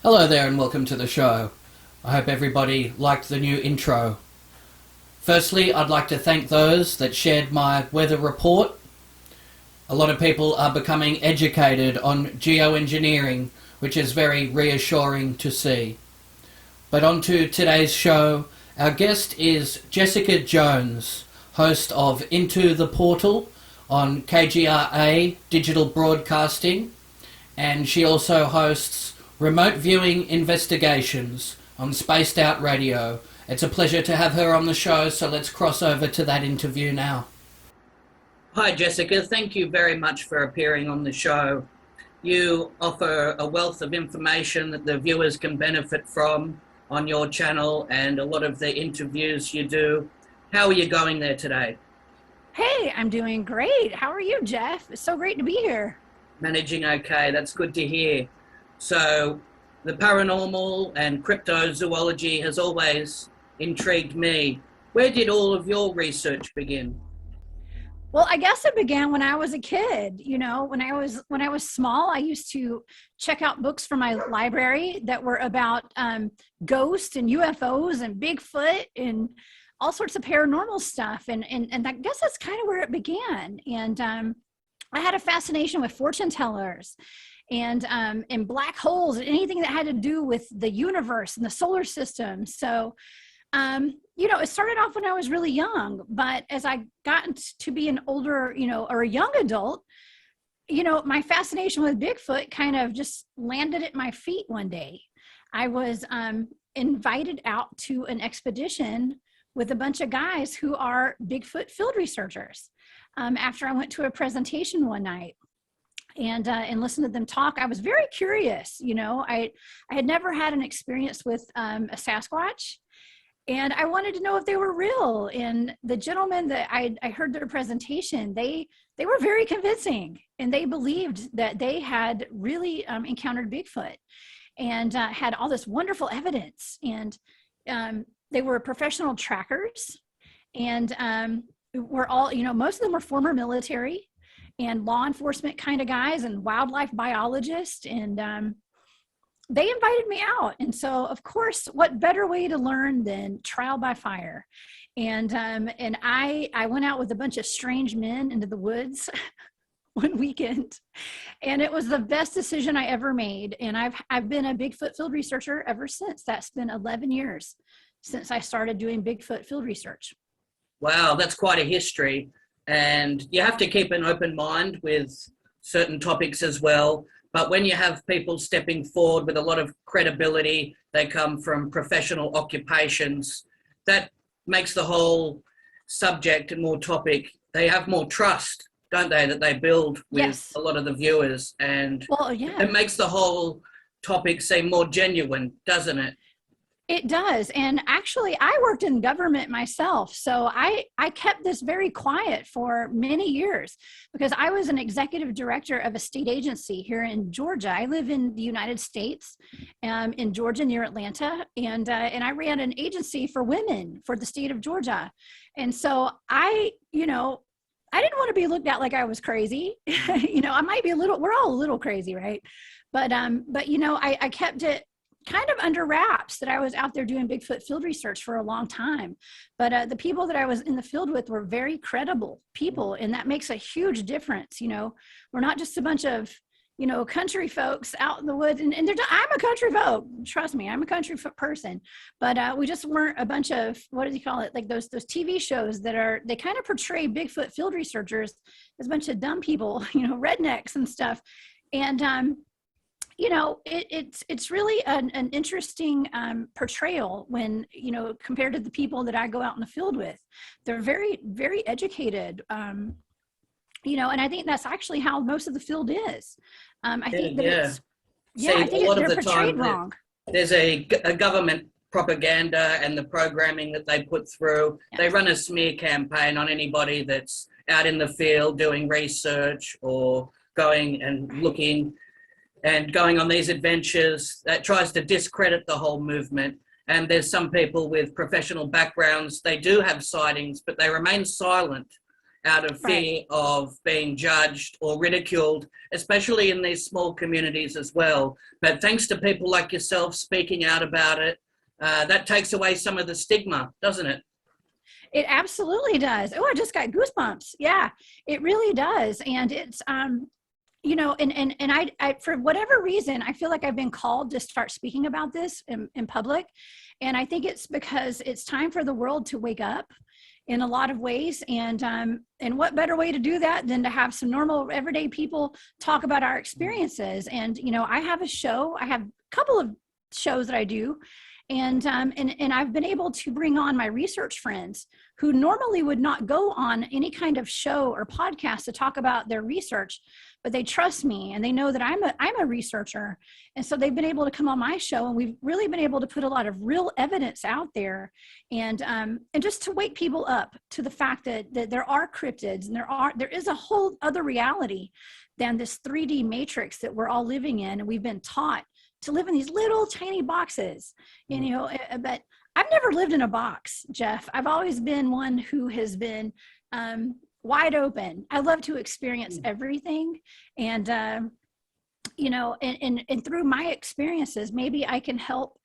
Hello there and welcome to the show. I hope everybody liked the new intro. Firstly, I'd like to thank those that shared my weather report. A lot of people are becoming educated on geoengineering, which is very reassuring to see. But on to today's show. Our guest is Jessica Jones, host of Into the Portal on KGRA Digital Broadcasting, and she also hosts Remote Viewing Investigations on Spaced Out Radio. It's a pleasure to have her on the show, so let's cross over to that interview now. Hi Jessica, thank you very much for appearing on the show. You offer a wealth of information that the viewers can benefit from on your channel and a lot of the interviews you do. How are you going there today? Hey, I'm doing great. How are you, Jeff? It's so great to be here. Managing okay, that's good to hear. So the paranormal and cryptozoology has always intrigued me. Where did all of your research begin? Well, I guess it began when I was a kid. You know, when I was small, I used to check out books from my library that were about ghosts and UFOs and Bigfoot and all sorts of paranormal stuff. And I guess that's kind of where it began. And I had a fascination with fortune tellers and black holes and anything that had to do with the universe and the solar system. So it started off when I was really young, but as I got to be an older, or a young adult, my fascination with Bigfoot kind of just landed at my feet one day. I was invited out to an expedition with a bunch of guys who are Bigfoot field researchers. After I went to a presentation one night and listened to them talk, I was very curious. I had never had an experience with a Sasquatch. And I wanted to know if they were real. And the gentlemen that I heard their presentation, they were very convincing. And they believed that they had really encountered Bigfoot and had all this wonderful evidence. And they were professional trackers. And were all, most of them were former military and law enforcement kind of guys and wildlife biologists. And they invited me out. And so, of course, what better way to learn than trial by fire? And I went out with a bunch of strange men into the woods one weekend, and it was the best decision I ever made. And I've been a Bigfoot field researcher ever since. That's been 11 years since I started doing Bigfoot field research. Wow, that's quite a history. And you have to keep an open mind with certain topics as well. But when you have people stepping forward with a lot of credibility, they come from professional occupations, that makes the whole subject and more topic, they have more trust, don't they, that they build with Yes. a lot of the viewers. And Well, yeah. it makes the whole topic seem more genuine, doesn't it? It does. And actually, I worked in government myself. So I kept this very quiet for many years because I was an executive director of a state agency here in Georgia. I live in the United States, in Georgia near Atlanta. And I ran an agency for women for the state of Georgia. And so I didn't want to be looked at like I was crazy. I might be we're all a little crazy, right? But I kept it kind of under wraps that I was out there doing Bigfoot field research for a long time. But the people that I was in the field with were very credible people. And that makes a huge difference. We're not just a bunch of, country folks out in the woods. And I'm a country folk. Trust me, I'm a country person. But we just weren't a bunch of, what do you call it? Like those TV shows they kind of portray Bigfoot field researchers as a bunch of dumb people, rednecks and stuff. And, it's really an interesting portrayal when, compared to the people that I go out in the field with. They're very, very educated, and I think that's actually how most of the field is. I think that it's, yeah, See, I think a lot of they're the portrayed time wrong. there's a government propaganda and the programming that they put through. Yes. They run a smear campaign on anybody that's out in the field doing research or going and looking and going on these adventures that tries to discredit the whole movement. And there's some people with professional backgrounds, they do have sightings, but they remain silent. out of fear of being judged or ridiculed, especially in these small communities as well. But thanks to people like yourself speaking out about it, that takes away some of the stigma, doesn't it? It absolutely does. Oh, I just got goosebumps. Yeah, it really does. And it's, you know, and I, for whatever reason, I feel like I've been called to start speaking about this in public. And I think it's because it's time for the world to wake up in a lot of ways. And what better way to do that than to have some normal everyday people talk about our experiences. And, you know, I have a couple of shows that I do. And I've been able to bring on my research friends who normally would not go on any kind of show or podcast to talk about their research, but they trust me and they know that I'm a researcher. And so they've been able to come on my show, and we've really been able to put a lot of real evidence out there, and just to wake people up to the fact that there are cryptids, and there is a whole other reality than this 3D matrix that we're all living in, and we've been taught to live in these little tiny boxes, you know. But I've never lived in a box, Jeff. I've always been one who has been wide open. I love to experience everything. And, you know, and through my experiences, maybe I can help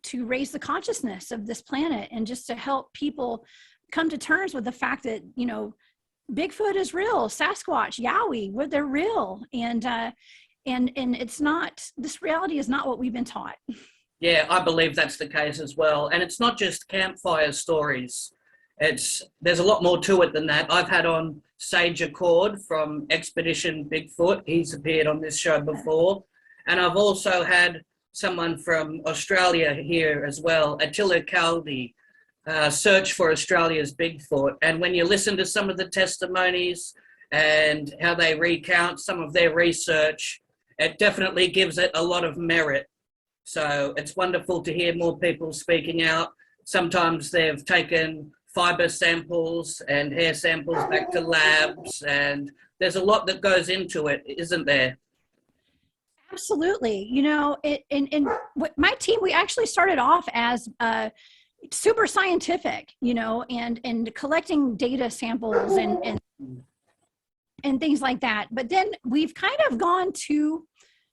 to raise the consciousness of this planet, and just to help people come to terms with the fact that, you know, Bigfoot is real, Sasquatch, Yowie, they're real. And it's not, this reality is not what we've been taught. Yeah, I believe that's the case as well. And it's not just campfire stories. There's a lot more to it than that. I've had on Sage Accord from Expedition Bigfoot. He's appeared on this show before. And I've also had someone from Australia here as well, Attila Caldi, Search for Australia's Bigfoot. And when you listen to some of the testimonies and how they recount some of their research, it definitely gives it a lot of merit. So it's wonderful to hear more people speaking out. Sometimes they've taken fiber samples and hair samples back to labs, and there's a lot that goes into it, isn't there? Absolutely. You know, in my team, we actually started off as super scientific, you know, and collecting data samples and things like that. But then we've kind of gone to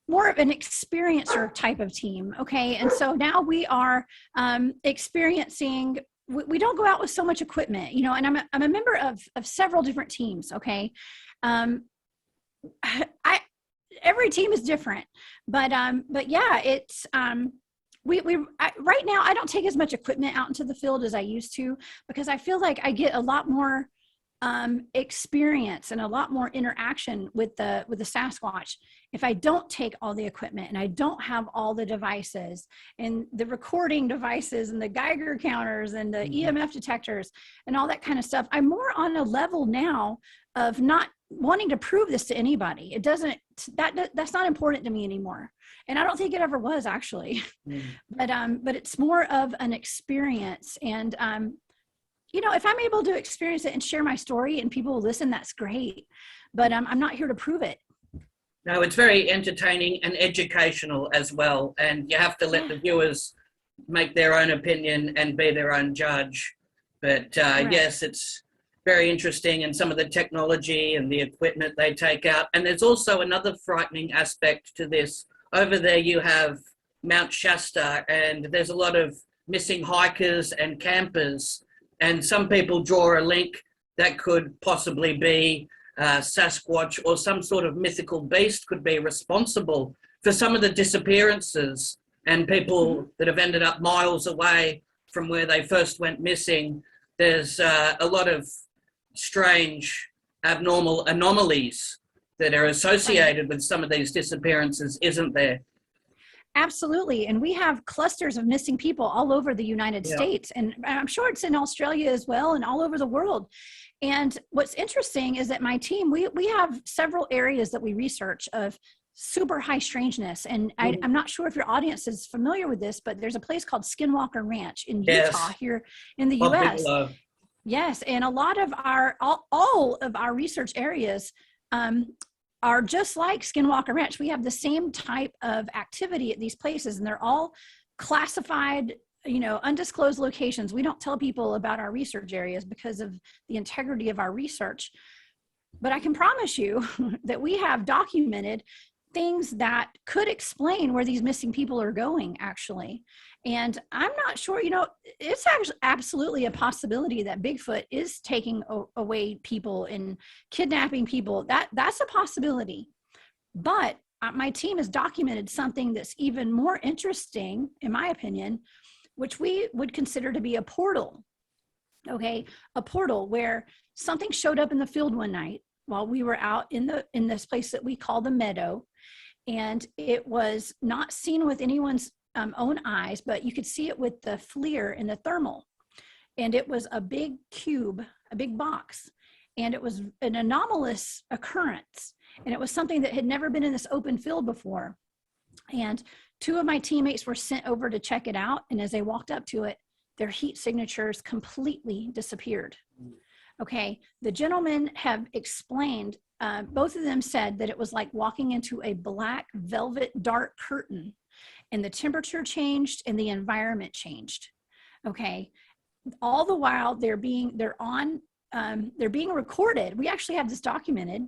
more of an experiencer type of team. Okay. And so now we are experiencing, we don't go out with so much equipment, you know, and I'm a member of several different teams. Okay. Every team is different, but yeah, it's, right now I don't take as much equipment out into the field as I used to, because I feel like I get a lot more experience and a lot more interaction with the Sasquatch if I don't take all the equipment and I don't have all the devices and the recording devices and the Geiger counters and the EMF detectors and all that kind of stuff. I'm more on a level now of not wanting to prove this to anybody. That's not important to me anymore, and I don't think it ever was, actually. But it's more of an experience. And you know, if I'm able to experience it and share my story and people will listen, that's great. But I'm not here to prove it. No, it's very entertaining and educational as well. And you have to let the viewers make their own opinion and be their own judge. But yes, it's very interesting, and some of the technology and the equipment they take out. And there's also another frightening aspect to this. Over there you have Mount Shasta, and there's a lot of missing hikers and campers. And some people draw a link that could possibly be Sasquatch or some sort of mythical beast could be responsible for some of the disappearances and people that have ended up miles away from where they first went missing. There's a lot of strange, abnormal anomalies that are associated with some of these disappearances, isn't there? Absolutely. And we have clusters of missing people all over the United States. And I'm sure it's in Australia as well, and all over the world. And what's interesting is that my team, we have several areas that we research of super high strangeness. And I'm not sure if your audience is familiar with this, but there's a place called Skinwalker Ranch in Utah, here in the US. Yes. And a lot of all of our research areas are just like Skinwalker Ranch. We have the same type of activity at these places, and they're all classified undisclosed locations. We don't tell people about our research areas because of the integrity of our research. But I can promise you that we have documented things that could explain where these missing people are going, actually. And I'm not sure, it's actually absolutely a possibility that Bigfoot is taking away people and kidnapping people. That's a possibility. But my team has documented something that's even more interesting, in my opinion, which we would consider to be a portal. Okay, a portal where something showed up in the field one night while we were out in this place that we call the meadow, and it was not seen with anyone's own eyes, but you could see it with the FLIR and the thermal. And it was a big cube, a big box, and it was an anomalous occurrence. And it was something that had never been in this open field before. And 2 of my teammates were sent over to check it out. And as they walked up to it, their heat signatures completely disappeared. Okay, the gentlemen have explained, both of them said that it was like walking into a black velvet dark curtain, and the temperature changed and the environment changed. Okay, all the while they're being recorded. We actually have this documented.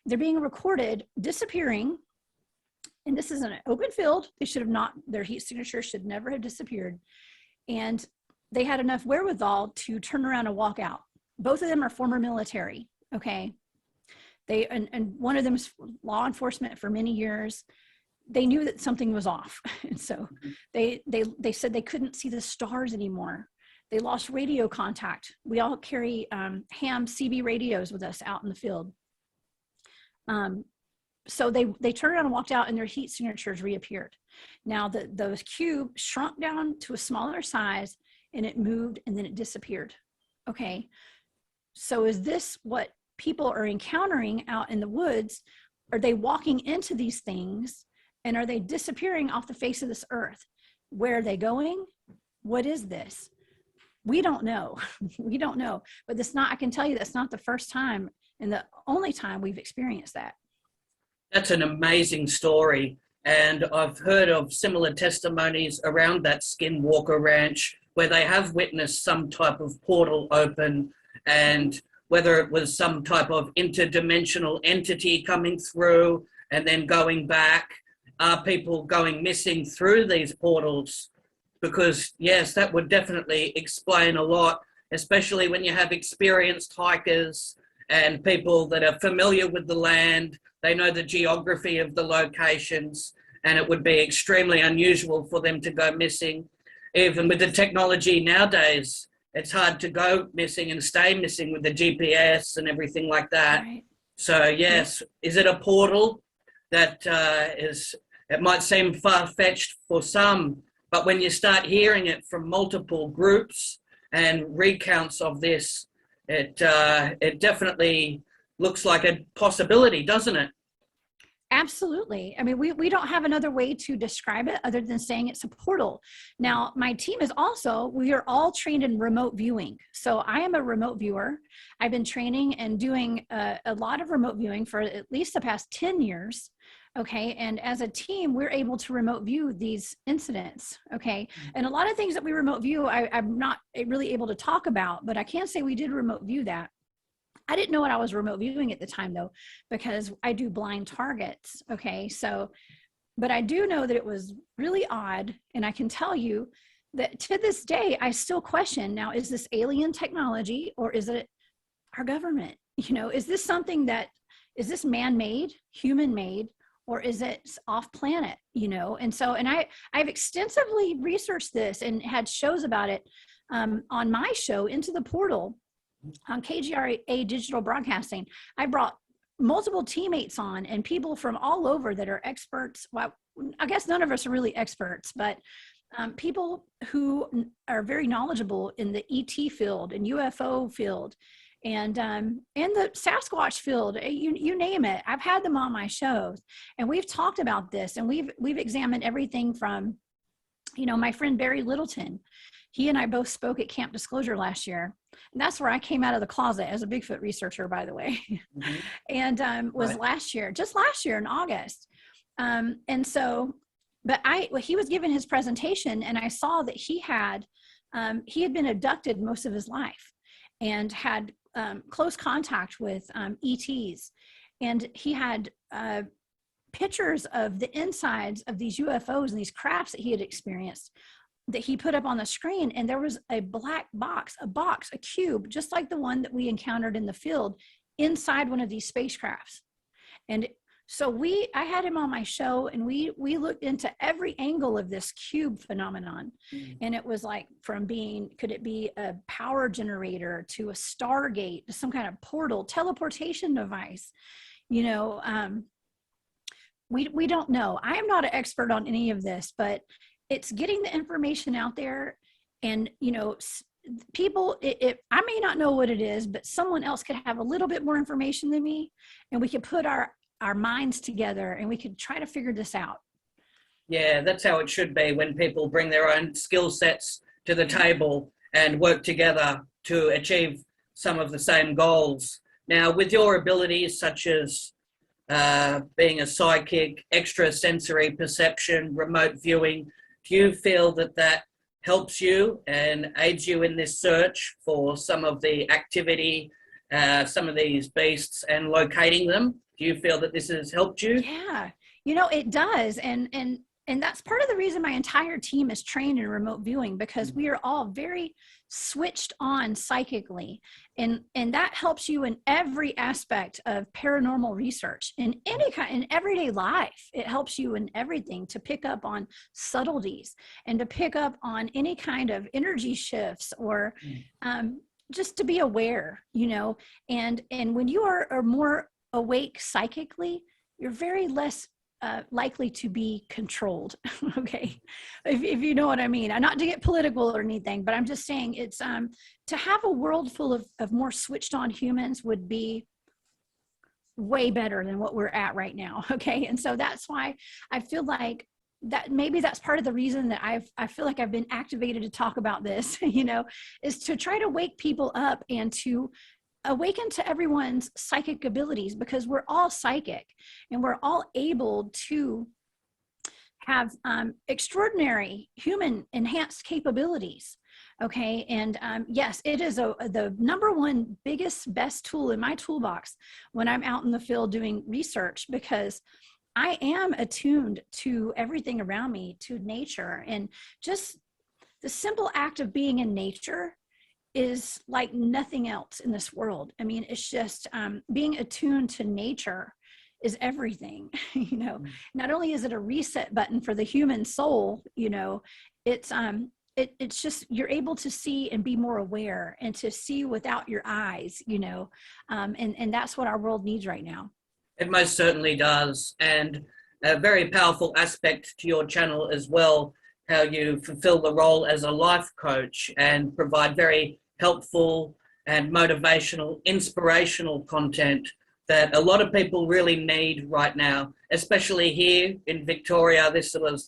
They're being recorded disappearing, and this is an open field. They should have not, their heat signature should never have disappeared. And they had enough wherewithal to turn around and walk out. Both of them are former military, okay? And one of them is law enforcement for many years. They knew that something was off. And so they said they couldn't see the stars anymore. They lost radio contact. We all carry ham CB radios with us out in the field. So they turned around and walked out, and their heat signatures reappeared. Now the cube shrunk down to a smaller size, and it moved, and then it disappeared. Okay, so is this what people are encountering out in the woods? Are they walking into these things, and are they disappearing off the face of this earth? Where are they going? What is this? We don't know. We don't know. But I can tell you that's not the first time and the only time we've experienced that. That's an amazing story. And I've heard of similar testimonies around that Skinwalker Ranch where they have witnessed some type of portal open, and whether it was some type of interdimensional entity coming through and then going back, are people going missing through these portals? Because yes, that would definitely explain a lot, especially when you have experienced hikers and people that are familiar with the land. They know the geography of the locations, and it would be extremely unusual for them to go missing. Even with the technology nowadays, it's hard to go missing and stay missing with the GPS and everything like that. Right. So yes, is it a portal that it might seem far-fetched for some, but when you start hearing it from multiple groups and recounts of this, it definitely looks like a possibility, doesn't it? Absolutely. I mean, we don't have another way to describe it other than saying it's a portal. Now, my team is also, we are all trained in remote viewing. So I am a remote viewer. I've been training and doing a lot of remote viewing for at least the past 10 years. Okay. And as a team, we're able to remote view these incidents. Okay. And a lot of things that we remote view, I'm not really able to talk about, but I can say we did remote view that. I didn't know what I was remote viewing at the time though, because I do blind targets. Okay. So, but I do know that it was really odd. And I can tell you that to this day, I still question, now, is this alien technology or is it our government? Is this something is this man-made, human-made, or is it off planet, And so, and I've extensively researched this and had shows about it on my show, Into the Portal, on KGRA Digital Broadcasting. I brought multiple teammates on and people from all over that are experts. Well, I guess none of us are really experts, but people who are very knowledgeable in the ET field and UFO field and in the Sasquatch field, you name it. I've had them on my shows, and we've talked about this, and we've examined everything from, my friend Barry Littleton. He and I both spoke at Camp Disclosure last year. And that's where I came out of the closet as a Bigfoot researcher, by the way. And was right. Just last year in August. And so he was given his presentation, and I saw that he had been abducted most of his life and had close contact with ETs. And he had pictures of the insides of these UFOs and these crafts that he had experienced that he put up on the screen. And there was a black box, a cube, just like the one that we encountered in the field, inside one of these spacecrafts. And so I had him on my show, and we looked into every angle of this cube phenomenon. And it was like, from could it be a power generator to a Stargate to some kind of portal, teleportation device? You know, we don't know. I am not an expert on any of this, but it's getting the information out there. And, you know, people, I may not know what it is, but someone else could have a little bit more information than me, and we could put our minds together and we could try to figure this out. Yeah, that's how it should be, when people bring their own skill sets to the table and work together to achieve some of the same goals. Now, with your abilities such as being a psychic, extrasensory perception, remote viewing, do you feel that helps you and aids you in this search for some of the activity, some of these beasts, and locating them? Do you feel that this has helped you? Yeah, you know, it does. And that's part of the reason my entire team is trained in remote viewing, because we are all very switched on psychically. And that helps you in every aspect of paranormal research, in everyday life. It helps you in everything to pick up on subtleties and to pick up on any kind of energy shifts, or just to be aware, you know. And when you are more awake psychically, you're very less likely to be controlled. Okay, if you know what I mean. Not to get political or anything, but I'm just saying it's to have a world full of more switched on humans would be way better than what we're at right now. Okay, and so that's why I feel like that maybe that's part of the reason that I feel like I've been activated to talk about this, you know, is to try to wake people up and to awaken to everyone's psychic abilities, because we're all psychic and we're all able to have extraordinary human enhanced capabilities. Okay. And yes, it is the number one biggest, best tool in my toolbox when I'm out in the field doing research, because I am attuned to everything around me, to nature. And just the simple act of being in nature is like nothing else in this world. I mean, it's just being attuned to nature is everything. You know, not only is it a reset button for the human soul, you know, it's just, you're able to see and be more aware and to see without your eyes, you know, and that's what our world needs right now. It most certainly does. And a very powerful aspect to your channel as well, how you fulfill the role as a life coach and provide very helpful and motivational, inspirational content that a lot of people really need right now, especially here in Victoria. This was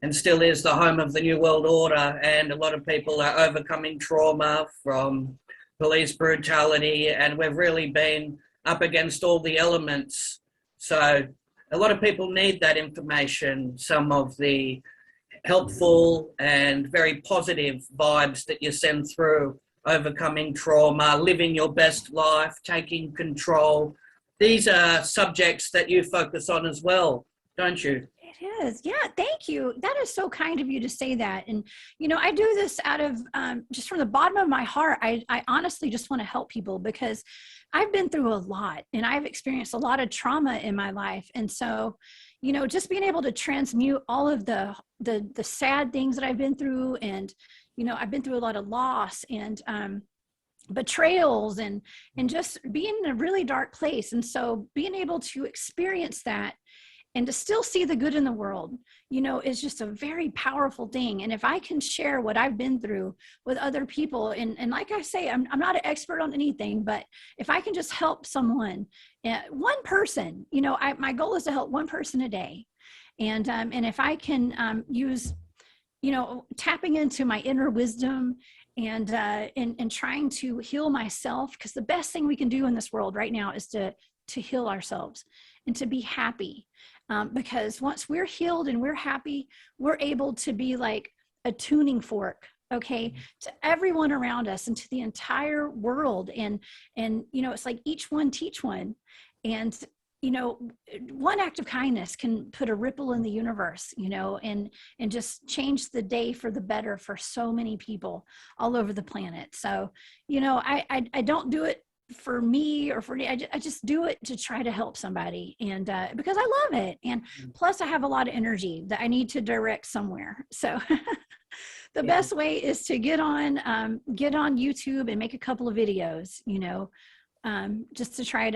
and still is the home of the New World Order, and a lot of people are overcoming trauma from police brutality, and we've really been up against all the elements. So a lot of people need that information, some of the helpful and very positive vibes that you send through, overcoming trauma, living your best life, taking control. These are subjects that you focus on as well, don't you? It is. Yeah. Thank you. That is so kind of you to say that. And, you know, I do this out of just from the bottom of my heart. I honestly just want to help people, because I've been through a lot and I've experienced a lot of trauma in my life. And so, you know, just being able to transmute all of the sad things that I've been through, and, you know, I've been through a lot of loss and betrayals and just being in a really dark place. And so being able to experience that and to still see the good in the world, you know, is just a very powerful thing. And if I can share what I've been through with other people, and like I say, I'm not an expert on anything, but if I can just help someone, one person, you know, my goal is to help one person a day. And if I can use, you know, tapping into my inner wisdom and trying to heal myself, because the best thing we can do in this world right now is to heal ourselves and to be happy. because once we're healed and we're happy, we're able to be like a tuning fork, okay, to everyone around us and to the entire world. And it's like each one teach one. And one act of kindness can put a ripple in the universe, and just change the day for the better for so many people all over the planet. So, I don't do it for me or for I just do it to try to help somebody, and because I love it, and plus I have a lot of energy that I need to direct somewhere. So the best way is to get on YouTube and make a couple of videos, just to try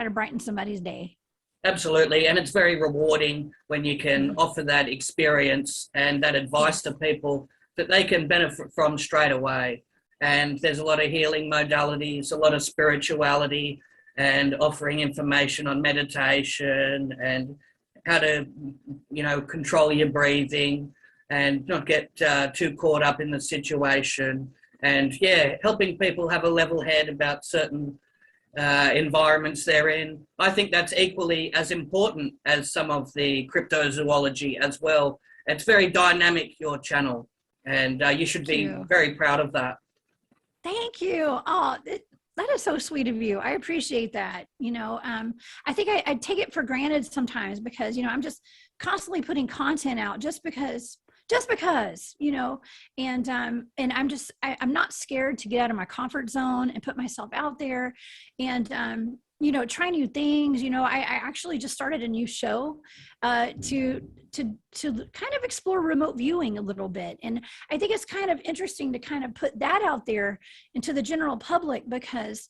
to brighten somebody's day. Absolutely. And it's very rewarding when you can offer that experience and that advice to people that they can benefit from straight away. And there's a lot of healing modalities, a lot of spirituality, and offering information on meditation and how to, control your breathing and not get too caught up in the situation. And helping people have a level head about certain environments they're in. I think that's equally as important as some of the cryptozoology as well. It's very dynamic, your channel, and you should be very proud of that. Thank you. Oh, that is so sweet of you. I appreciate that. I think I take it for granted sometimes because, I'm just constantly putting content out just because, and I'm not scared to get out of my comfort zone and put myself out there and, try new things. I actually just started a new show to kind of explore remote viewing a little bit. And I think it's kind of interesting to kind of put that out there into the general public because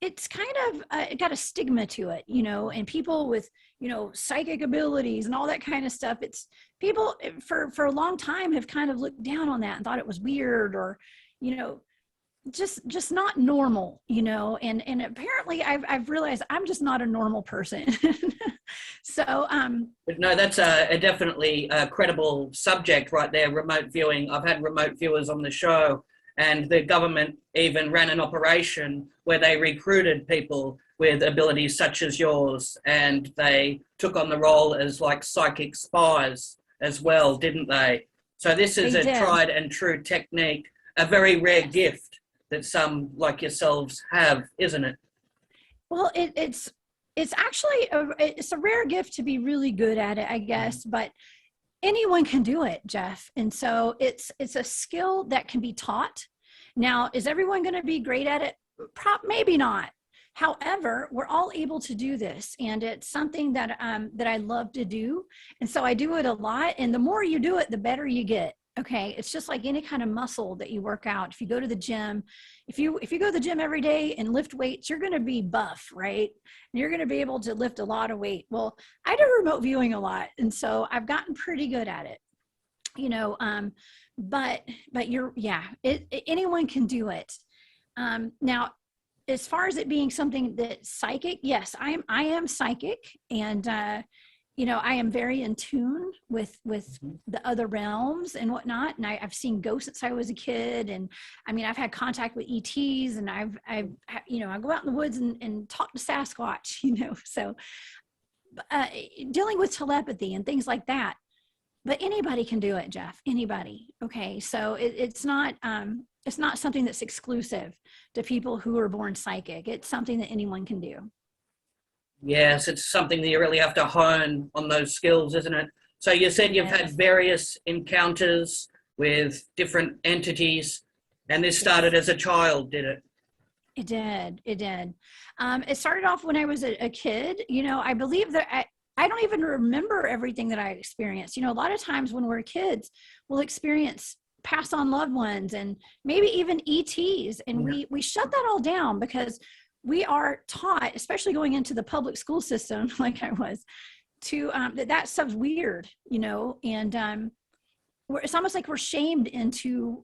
it's kind of it got a stigma to it, and people with, psychic abilities and all that kind of stuff. It's people for a long time have kind of looked down on that and thought it was weird or, just not normal, and apparently I've realized I'm just not a normal person. So, but no, that's a definitely a credible subject right there. Remote viewing. I've had remote viewers on the show, and the government even ran an operation where they recruited people with abilities such as yours, and they took on the role as like psychic spies as well, didn't they? So this is a tried and true technique, a very rare gift that some like yourselves have, isn't it? Well, it's actually it's a rare gift to be really good at it, I guess, but anyone can do it, Jeff. And so it's a skill that can be taught. Now, is everyone going to be great at it? Maybe not. However, we're all able to do this, and it's something that I love to do, and so I do it a lot. And the more you do it, the better you get. Okay, it's just like any kind of muscle that you work out. If you go to the gym, if you go to the gym every day and lift weights, you're going to be buff, right? And you're going to be able to lift a lot of weight. Well, I do remote viewing a lot, and so I've gotten pretty good at it. But anyone can do it. Now, as far as it being something that's psychic, yes, I am psychic, and I am very in tune with the other realms and whatnot. And I've seen ghosts since I was a kid, and I mean, I've had contact with ETs, and I go out in the woods and talk to Sasquatch, so dealing with telepathy and things like that. But anybody can do it, Jeff. Anybody. Okay, so it's not something that's exclusive to people who are born psychic. It's something that anyone can do. Yes, it's something that you really have to hone on those skills, isn't it? So you said you've had various encounters with different entities, and this started as a child, did it? It did. It started off when I was a kid. I believe that I don't even remember everything that I experienced. A lot of times when we're kids, we'll experience pass on loved ones and maybe even ETs. And we shut that all down because we are taught, especially going into the public school system, like I was, to that stuff's weird, and it's almost like we're shamed into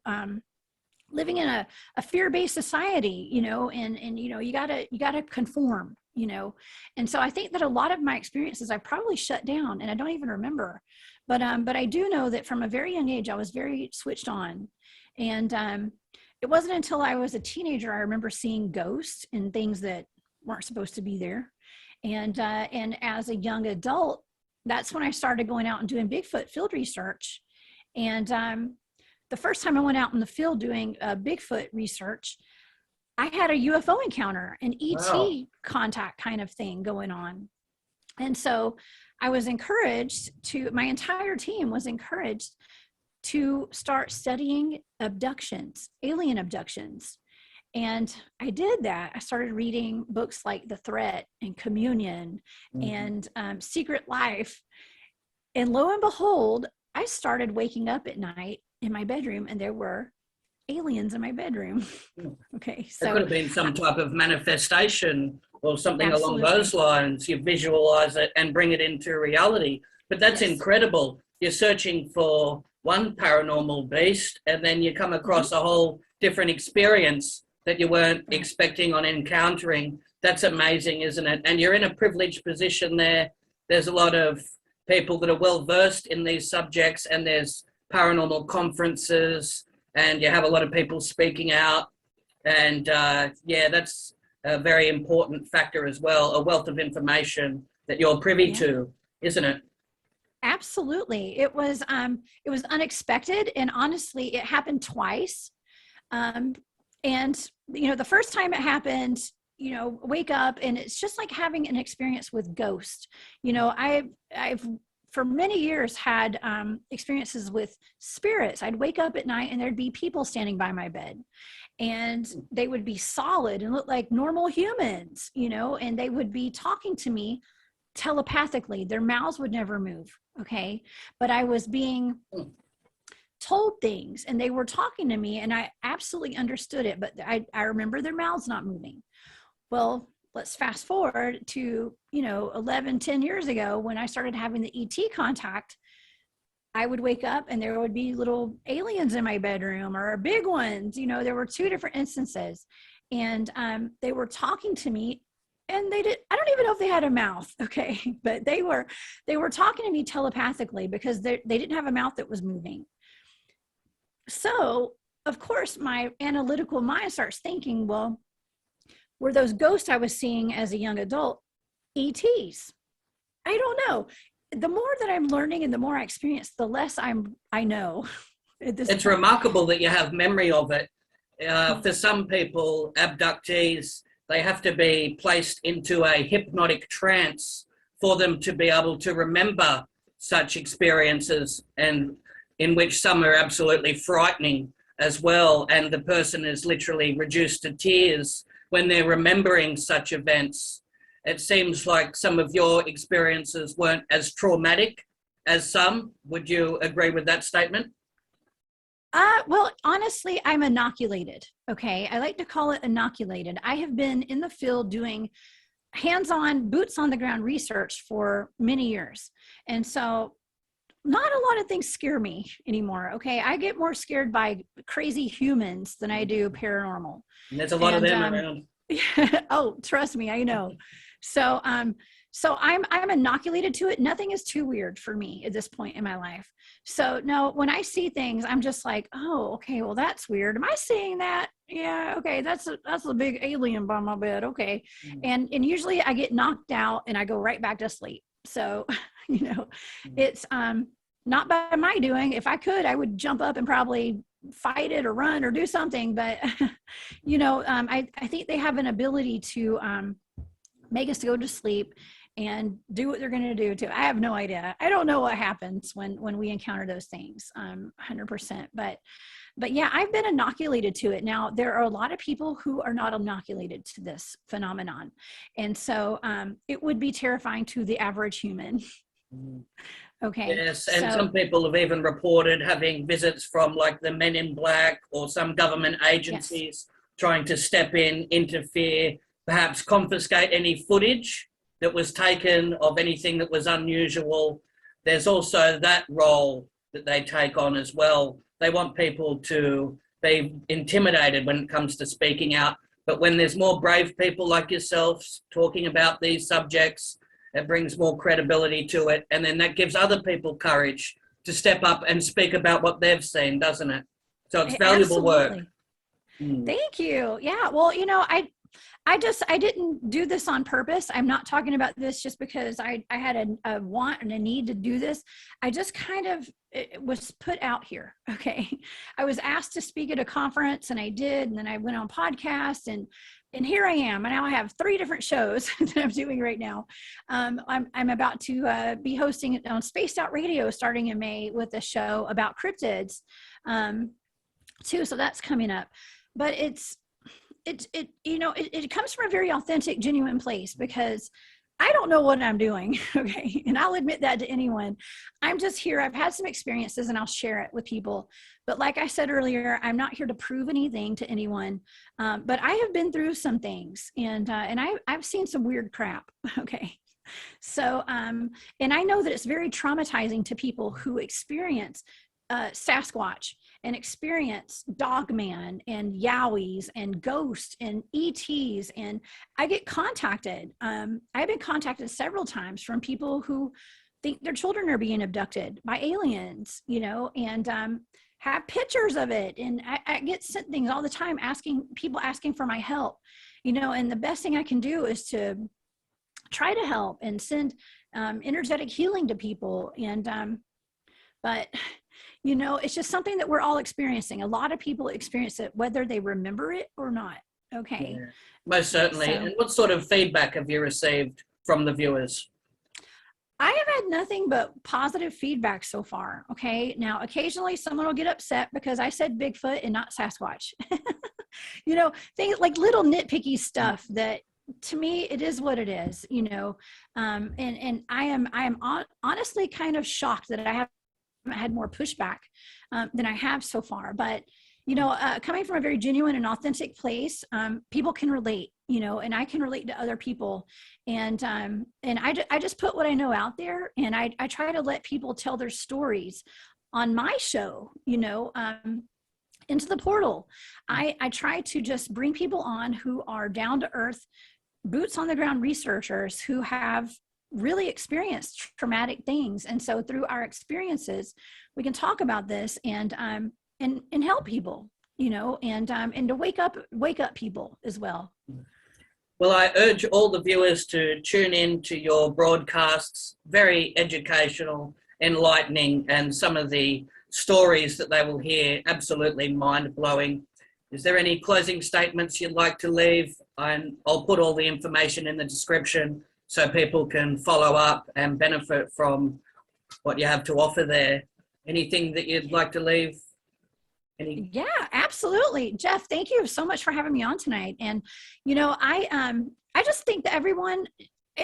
living in a fear-based society, and you gotta conform, and so I think that a lot of my experiences I probably shut down and I don't even remember, but I do know that from a very young age I was very switched on, and it wasn't until I was a teenager I remember seeing ghosts and things that weren't supposed to be there. And as a young adult, that's when I started going out and doing Bigfoot field research. And the first time I went out in the field doing Bigfoot research, I had a UFO encounter, an ET contact kind of thing going on. And so I was encouraged to, my entire team was encouraged to start studying abductions, alien abductions. And I did that. I started reading books like The Threat and Communion and Secret Life. And lo and behold, I started waking up at night in my bedroom and there were aliens in my bedroom. Okay. So it could have been some type of manifestation or something along those lines. You visualize it and bring it into reality. But that's incredible. You're searching for one paranormal beast and then you come across a whole different experience that you weren't expecting on encountering. That's amazing, isn't it? And you're in a privileged position there. There's a lot of people that are well versed in these subjects, and there's paranormal conferences, and you have a lot of people speaking out. And that's a very important factor as well, a wealth of information that you're privy to, isn't it? Absolutely. It was unexpected, and honestly, it happened twice. And, the first time it happened, wake up and it's just like having an experience with ghosts. I've for many years had experiences with spirits. I'd wake up at night and there'd be people standing by my bed and they would be solid and look like normal humans, and they would be talking to me telepathically. Their mouths would never move. Okay. But I was being told things and they were talking to me and I absolutely understood it, but I remember their mouths not moving. Well, let's fast forward to 10 years ago when I started having the ET contact. I would wake up and there would be little aliens in my bedroom, or big ones. There were two different instances, and they were talking to me, and I don't even know if they had a mouth. Okay. But they were talking to me telepathically because they didn't have a mouth that was moving. So, of course, my analytical mind starts thinking, well, were those ghosts I was seeing as a young adult ETs? I don't know. The more that I'm learning and the more I experience, the less I know. It's remarkable that you have memory of it. For some people, abductees, they have to be placed into a hypnotic trance for them to be able to remember such experiences, and in which some are absolutely frightening as well. And the person is literally reduced to tears when they're remembering such events. It seems like some of your experiences weren't as traumatic as some. Would you agree with that statement? Well, honestly, I'm inoculated. Okay. I like to call it inoculated. I have been in the field doing hands-on, boots on the ground research for many years. And so not a lot of things scare me anymore. Okay. I get more scared by crazy humans than I do paranormal. And there's a lot of them around. Oh, trust me, I know. So I'm inoculated to it. Nothing is too weird for me at this point in my life. So no, when I see things, I'm just like, oh, okay, well, that's weird. Am I seeing that? Yeah. Okay. That's a big alien by my bed. Okay. And usually I get knocked out and I go right back to sleep. So, it's not by my doing. If I could, I would jump up and probably fight it or run or do something. But, I think they have an ability to make us go to sleep and do what they're going to do too. I have no idea. I don't know what happens when we encounter those things, 100%. But yeah, I've been inoculated to it. Now, there are a lot of people who are not inoculated to this phenomenon. And so it would be terrifying to the average human. Okay. Yes, and some people have even reported having visits from like the Men in Black or some government agencies trying to step in, interfere, perhaps confiscate any footage that was taken of anything that was unusual. There's also that role that they take on as well. They want people to be intimidated when it comes to speaking out. But when there's more brave people like yourselves talking about these subjects, it brings more credibility to it. And then that gives other people courage to step up and speak about what they've seen, doesn't it? So it's valuable work. Thank you. Yeah. Well, I didn't do this on purpose. I'm not talking about this just because I had a want and a need to do this. I just kind of, it was put out here. Okay. I was asked to speak at a conference and I did. And then I went on podcast and here I am. And now I have 3 different shows that I'm doing right now. I'm about to be hosting it on Spaced Out Radio starting in May with a show about cryptids too. So that's coming up. But it comes from a very authentic, genuine place because I don't know what I'm doing. Okay. And I'll admit that to anyone. I'm just here. I've had some experiences and I'll share it with people. But like I said earlier, I'm not here to prove anything to anyone. But I have been through some things and I've seen some weird crap. Okay. So, and I know that it's very traumatizing to people who experience Sasquatch and experience Dogman and Yowies and ghosts and ETs. And I get contacted. I've been contacted several times from people who think their children are being abducted by aliens, and have pictures of it. And I get sent things all the time asking for my help, and the best thing I can do is to try to help and send energetic healing to people. And, but it's just something that we're all experiencing. A lot of people experience it, whether they remember it or not. Okay. Yeah, most certainly. And what sort of feedback have you received from the viewers? I have had nothing but positive feedback so far. Okay. Now, occasionally someone will get upset because I said Bigfoot and not Sasquatch. Things like little nitpicky stuff that to me, it is what it is, and I am honestly kind of shocked that I haven't had more pushback than I have so far. But, coming from a very genuine and authentic place, people can relate, and I can relate to other people. And I just put what I know out there, and I try to let people tell their stories on my show, into the portal. I try to just bring people on who are down to earth, boots on the ground researchers who have really experienced traumatic things. And so through our experiences, we can talk about this and help people, and to wake up people as well. Well, I urge all the viewers to tune in to your broadcasts, very educational, enlightening, and some of the stories that they will hear, absolutely mind-blowing. Is there any closing statements you'd like to leave? I'll put all the information in the description so people can follow up and benefit from what you have to offer there. Anything that you'd like to leave? Yeah, absolutely. Jeff, thank you so much for having me on tonight. And, I just think that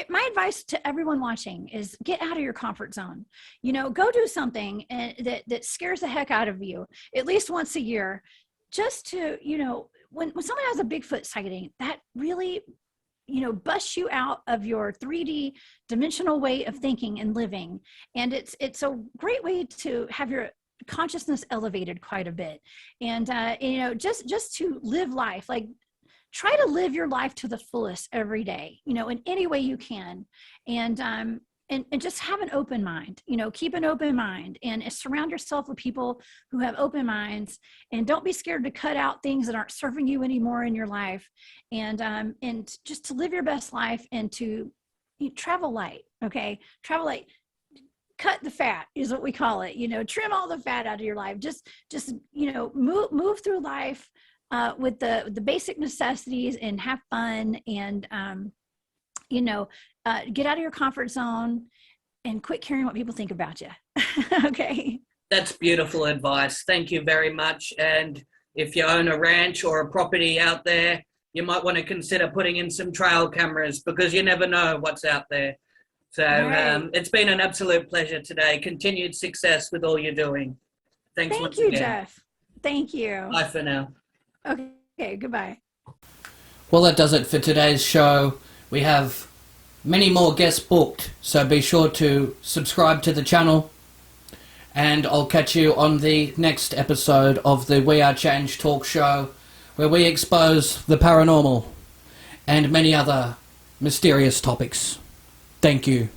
my advice to everyone watching is get out of your comfort zone. Go do something that scares the heck out of you at least once a year, just to, when someone has a Bigfoot sighting, that really, busts you out of your 3D dimensional way of thinking and living. And it's a great way to have your consciousness elevated quite a bit. And, just to live life, like try to live your life to the fullest every day, in any way you can. And just have an open mind, keep an open mind and surround yourself with people who have open minds, and don't be scared to cut out things that aren't serving you anymore in your life, and just to live your best life and to travel light. Okay. Travel light, cut the fat is what we call it, trim all the fat out of your life. Just move through life with the basic necessities and have fun and, get out of your comfort zone and quit caring what people think about you. Okay. That's beautiful advice. Thank you very much. And if you own a ranch or a property out there, you might want to consider putting in some trail cameras because you never know what's out there. So right. It's been an absolute pleasure today. Continued success with all you're doing. Thanks once again. Thank you, Jeff. Thank you. Bye for now. Okay, goodbye. Well, that does it for today's show. We have many more guests booked, so be sure to subscribe to the channel, and I'll catch you on the next episode of the We Are Change talk show, where we expose the paranormal and many other mysterious topics. Thank you.